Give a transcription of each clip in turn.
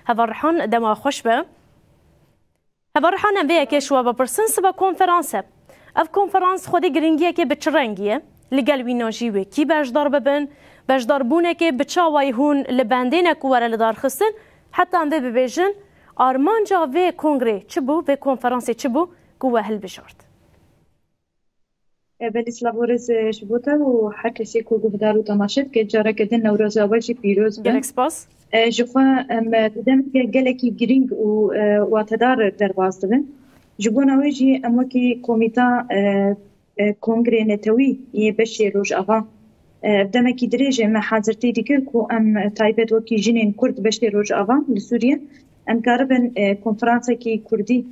هفرحان دما خوش به هفرحان ام به که شو بپرسن سبا کنفرانس اف کنفرانس خودی گرینگیه که به چرنگیه لگل ویناجی و کی بجدار ببن بجدار بونه که بچاوای هون لبندین کواره لدار خستن حتی ام ببیجن آرمانجا و کنگره چه بو و کنفرانس چه بو گوه هل بشارد بلی سلابورز شبوتا و هر کسی که گفتار و تماشید که جاره کدن نوروز اول جی پیروز بن سپاس جخوا دیدم که گلکی گرینگ و واتدار در باز بن جبون اوجی اما که کمیتا کنگره نتوی یه بشی روش آقا بدم کی درجه ما حاضرتی دیگر کو ام تایبت وکی جنین کرد بشی روش آقا لسوریه ام کاربن کنفرانس کی کردی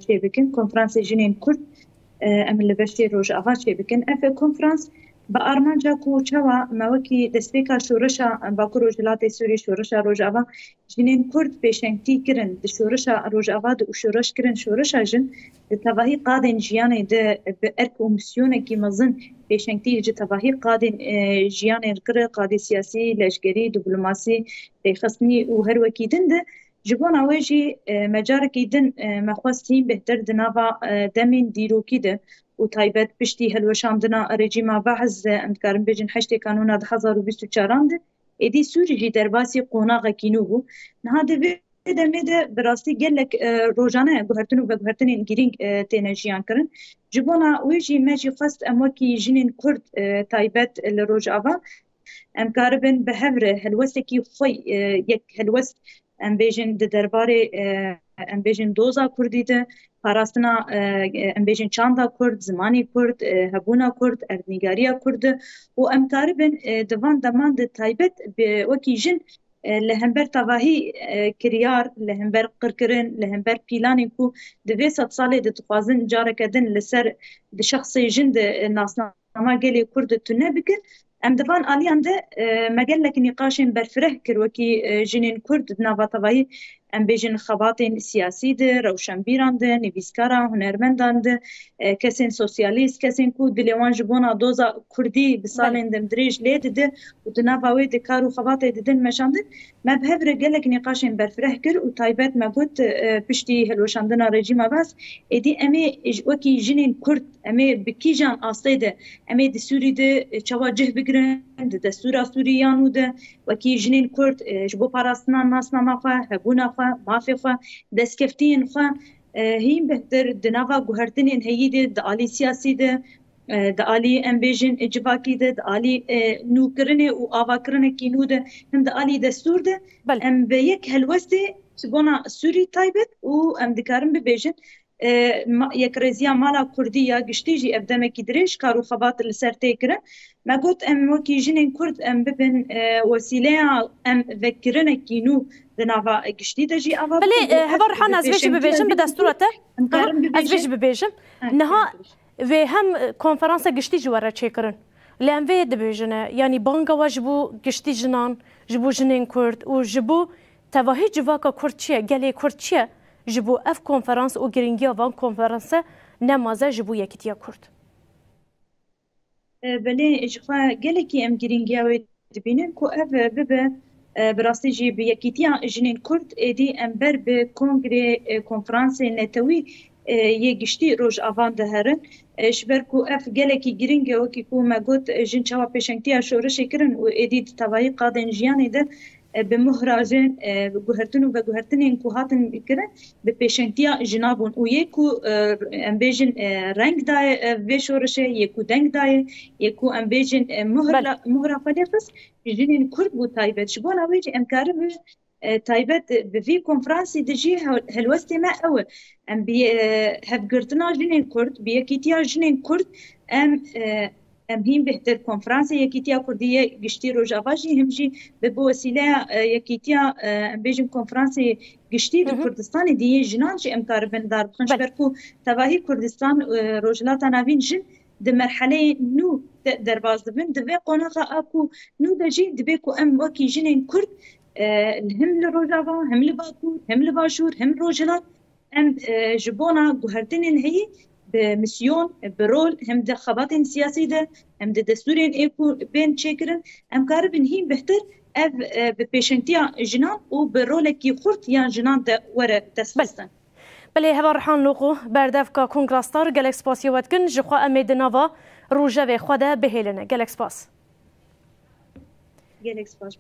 چه بکن کنفرانس جنین کرد ام لبشی روش آقا چه بکن اف کنفرانس با آرمانجا کو چوا موکی دستیکا شورشا باکو روجلات سوری شورشا روش آقا جنین کرد پیشنگتی کرن شورشا روش آقا دو شورش کرن شورشا جن تواهی قادن جیانه ده ارک و مسیونه کی مزن پیشنگتی جه تواهی قادن جیانه کرد قادی سیاسی لشکری دیپلماسی خصنی و هر وکیدن ده جبون اوجی مجارکی دن مخواستیم بهتر دنوا دمین دیروکی ده و تایبت پشتی هلوشاندنا رژیم بعض امکارم بجن 8 کانون 2024 ده ادی سوری جی درباسی قوناغ کینو بو نه ده دمده براستی گلک روزانه گهرتن و گهرتن گیرینگ تنجیان کرن جبونا اوجی مجی خواست اما کی جنین کرد تایبت لروج آوا امکاربن به هفره هلوستی خوی یک هلوست ام بیژن درباره ام بیژن دوزا کردی ده پاراستنا ام بیژن چاندا کرد زمانی کرد هبونا کرد اردنیگاریا کرد و ام کاربن دوان دمان ده تایبت به وکی جن لهمبر تواهی کریار لهمبر قرکرن لهمبر پیلانی کو دوی 100 ساله ده تخوازن جاره کدن لسر ده شخصی جن ده ناسنامه گلی کرد تونه بکن ام دفان آلیان ده مجلك نقاشين برفره كروكي جنين كرد نافاتواي ام بيجن خباطين سياسي ده روشنبيران ده نویسکارا هنرمندان ده کسین سوسیالیست کسین کو دلیوان جبونا دوزا کردی بسالین دم دریج لید ده و دنافاوی ده کارو خباطه ددن مشانده ما بهفره گلک نقاشين برفره كر و تایبت مگوت پشتی هلوشاندنا رژیم بس ادی امی وکی جنین کرد امی بکی جان آسته ده امی ده سوری ده چواجه بگرن ده دستور سوریانو ده وکی جنین کرد جبو پاراستنا ناسنامه خواه هبونا خواه مافی خواه دستکفتین خواه هیم بهتر دناوا گوهرتنین هیده ده آلی سیاسی ده ده آلی امبیژن اجواکی ده آلی نوکرنه و آواکرنه کینو ده هم ده آلی دستور ده ام به یک هلوسته سبونا سوری تایبت و ام دکارم ببیجن یک رزیا مالا کردی یا گشتی جی ابدمه کی درش کارو خبات لسر تکره ما گوت ام وکی جنین کرد ام ببن وسیله ام ذکرنه کینو دناوا گشتی دجی آوا بله هبر حنا از ویش ببیجم به دستورته از ویش ببیجم نها و هم کنفرانس گشتی جواره چیکرن لام وی دبیجنه یعنی بانگا واجبو گشتی جنان جبو جنین کرد و جبو تواهی جواکا کرد چیه گلی کرد چیه جبو اف کنفرانس و گرینگی وان کنفرانس نمازه جبو یکیتیا کرد بله اجخوا گلکی ام گرینگی و دبینن کو اف ببه براستی جی به یکیتیا جنین کرد ادی امبر به کنگره کنفرانس نتوی یه گشتی روز آوان دهرن شبر کو اف گلکی گرینگی و کی کو مگوت جن چوا پیشنگتیا شورش کردن و ادی تواهی قادن جیانی ده به مهراجن گوهرتن و به گوهرتن کوهاتن بکره به پیشنگتیا جنابون و یکو امبیجن رنگ دای و شورشه یکو دنگ دای یکو امبیجن مهرا فلیفس جنین کرد بود تایبت شبون اویج امکاره تایبت به وی کنفرانسی دجی هلوستی ما اوه ام بی هفگرتنا جنین کرد بی یکیتیا جنین کرد ام هیم بهتر کنفرانس یکیتیا کردیه گشتی روجاواجی همجی به وسیله یکیتیا بیجم کنفرانس گشتی در کردستان دیگه جنان چه امکار بندار بخنش برکو تواهی کردستان روجلات نوین جن ده مرحله نو در باز دبن دوی قناقه اکو نو دجی دبی کو ام وکی جنین کرد هم لروجاوا هم لباکو هم لباشور هم روجلات ام جبونا گوهرتنین هی بمسيون برول هم ده خباطين سياسي ده هم ده دستورين ايكو بين تشكرن ام كاربن هين بهتر ev bi pêşentiya jinan û bi rolekî xurt yan jinan de were destxistin. بله هوا رحان لوقو بردف کا کنگراستار گلک سپاسی ودکن جخوا امید نوا روژه و خود بهیلنه گلک سپاس. Gelek spas